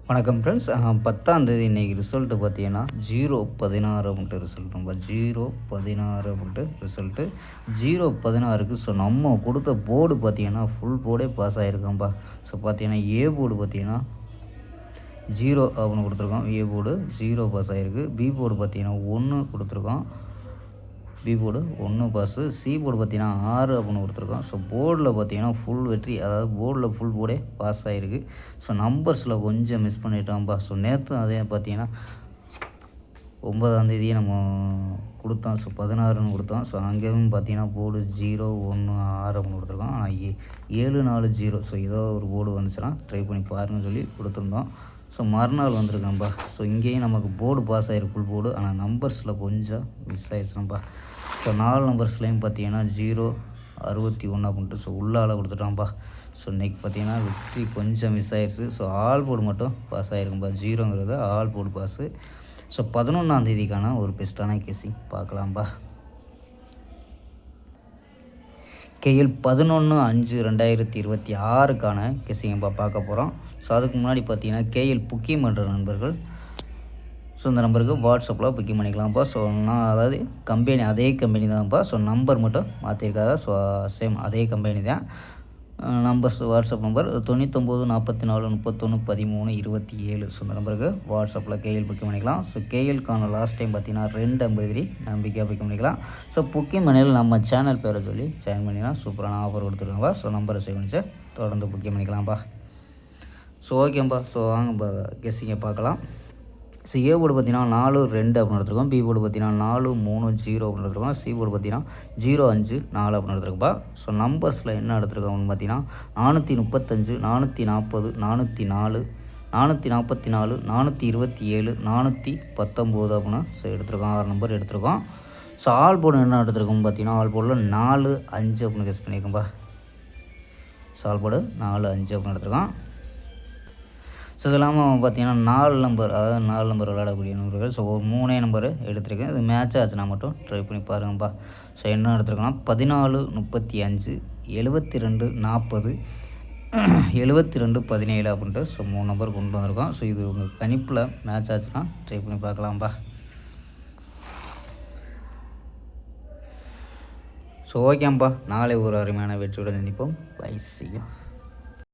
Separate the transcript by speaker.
Speaker 1: வணக்கம் ஃப்ரெண்ட்ஸ். 10ஆந்தேதி இன்றைக்கி ரிசல்ட்டு பார்த்தீங்கன்னா 0-16 அப்படின்ட்டு ரிசல்ட் நம்ம 0-16 அப்படின்ட்டு ரிசல்ட்டு 0-16க்கு. ஸோ நம்ம கொடுத்த போர்டு பார்த்தீங்கன்னா ஃபுல் போர்டே பாஸ் ஆகிருக்கோம்ப்பா. ஸோ பார்த்தீங்கன்னா ஏ போர்டு பார்த்தீங்கன்னா 0 அப்படின்னு கொடுத்துருக்கோம். ஏ போர்டு 0 பாஸ் ஆகிருக்கு. பி போர்டு பார்த்தீங்கன்னா 1 கொடுத்துருக்கோம். B board 1 pass. C board பார்த்தீங்கன்னா 6 அப்படின்னு கொடுத்துருக்கோம். ஸோ போர்டில் பார்த்தீங்கன்னா ஃபுல் வெற்றி, அதாவது போர்டில் ஃபுல் போர்டே பாஸ் ஆகிருக்கு. ஸோ நம்பர்ஸில் கொஞ்சம் மிஸ் பண்ணிட்டோம்ப்பா. ஸோ நேற்று அதே பார்த்தீங்கன்னா 9ஆந்தேதியே நம்ம கொடுத்தோம். ஸோ 16ன்னு கொடுத்தோம். ஸோ அங்கேயும் பார்த்தீங்கன்னா போர்டு 0, 1, 6 அப்படின்னு கொடுத்துருக்கோம். ஆனால் 7, 4, 0. ஸோ ஏதோ ஒரு போர்டு வந்துச்சுன்னா ட்ரை பண்ணி பாருங்கன்னு சொல்லி கொடுத்துருந்தோம். ஸோ மறுநாள் வந்திருக்கேன்ப்பா. ஸோ இங்கேயும் நமக்கு போர்டு பாஸ் ஆகிருக்கு ஃபுல் போர்டு. ஆனால் நம்பர்ஸில் கொஞ்சம் மிஸ் ஆகிடுச்சுனப்பா. ஸோ 4 நம்பர்ஸ்லேயும் பார்த்தீங்கன்னா 0, 61 அப்படின்ட்டு ஸோ உள்ளால் கொடுத்துட்டோம்ப்பா. ஸோ இன்றைக்கி பார்த்தீங்கன்னா வெற்றி கொஞ்சம் மிஸ் ஆயிடுச்சு. ஸோ ஆல் போர்டு மட்டும் பாஸ் ஆகிருக்கும்பா. 0ங்கிறது ஆல் போர்டு பாஸு. ஸோ 11ஆந்தேதிக்கான ஒரு பெஸ்ட்டான கெஸ்ஸிங் பார்க்கலாம்ப்பா. கேஎல் 11/5/2026க்கான கெஸ்ஸிங்கப்பா பார்க்க போகிறோம். ஸோ அதுக்கு முன்னாடி பார்த்தீங்கன்னா கேஎல் புக்கிங் பண்ணுற நண்பர்கள் ஸோ இந்த நம்பருக்கு வாட்ஸ்அப்பில் புக்கிங் பண்ணிக்கலாம்ப்பா. ஸோ நான் அதாவது கம்பெனி அதே கம்பெனி தான்ப்பா. ஸோ நம்பர் மட்டும் மாற்றிருக்காங்க. ஸோ சேம் அதே கம்பெனி தான். Numbers WhatsApp number 99 44 31 13 27. ஸோ இந்த நம்பருக்கு வாட்ஸ்அப்பில் கேஎல் புக்கிங் பண்ணிக்கலாம். ஸோ கேஎல்க்கான லாஸ்ட் டைம் பார்த்தீங்கன்னா 250 நம்பிக்கையாக புக்கிங் பண்ணிக்கலாம். ஸோ புக்கிங் பண்ணியில் நம்ம சேனல் பேரை சொல்லி ஜாயின் பண்ணிங்கன்னா சூப்பரான ஆஃபர் கொடுத்துருக்காங்கப்பா. ஸோ நம்பரை சேவ் பண்ணிச்சு தொடர்ந்து புக்கிங் பண்ணிக்கலாம்ப்பா. ஸோ ஓகேப்பா. ஸோ வாங்கப்பா கெஸ்ஸிங்கை பார்க்கலாம். ஸோ ஏ போர்டு பார்த்தீங்கன்னா 4, 2 அப்படின்னு எடுத்துருக்கோம். பி போர்டு பார்த்தீங்கன்னா 4, 3, 0 அப்படின்னு எடுத்துருக்கோம். சி போர்டு பார்த்தீங்கன்னா 0, 5, 4 அப்படின்னு எடுத்துருக்குப்பா. ஸோ நம்பர்ஸில் என்ன எடுத்துருக்கோம் அப்படின்னு பார்த்தீங்கன்னா 435, 440, 404, 444, 427, 419 அப்படின்னு ஸோ எடுத்துருக்கோம். 6 நம்பர் எடுத்துருக்கோம். ஸோ ஆல் போர்டு என்ன எடுத்துருக்கோம்னு பார்த்தீங்கன்னா ஆல் போர்டில் 4, 5 அப்படின்னு கெஸ் பண்ணியிருக்கோம்ப்பா. ஸோ ஆல் போர்டு 4, 5 அப்படின்னு எடுத்துருக்கோம். ஸோ இது இல்லாமல் பார்த்தீங்கன்னா 4 நம்பர், அதாவது 4 நம்பர் விளையாடக்கூடிய நம்பர்கள். ஸோ ஒரு 3 நம்பர் எடுத்துருக்கேன். இது மேட்ச் ஆச்சுன்னா மட்டும் ட்ரை பண்ணி பாருங்கப்பா. ஸோ என்ன எடுத்துருக்கோன்னா 14, 35, 72, 40, 72, 17 அப்படின்ட்டு ஸோ 3 நம்பர் கொண்டு வந்திருக்கோம். ஸோ இது உங்கள் கணிப்பில் மேட்ச் ஆச்சுன்னா ட்ரை பண்ணி பார்க்கலாம்ப்பா. ஸோ ஓகேம்ப்பா. நாளை ஒரு அருமையான வெற்றியுடன் சந்திப்போம். Bye, see you.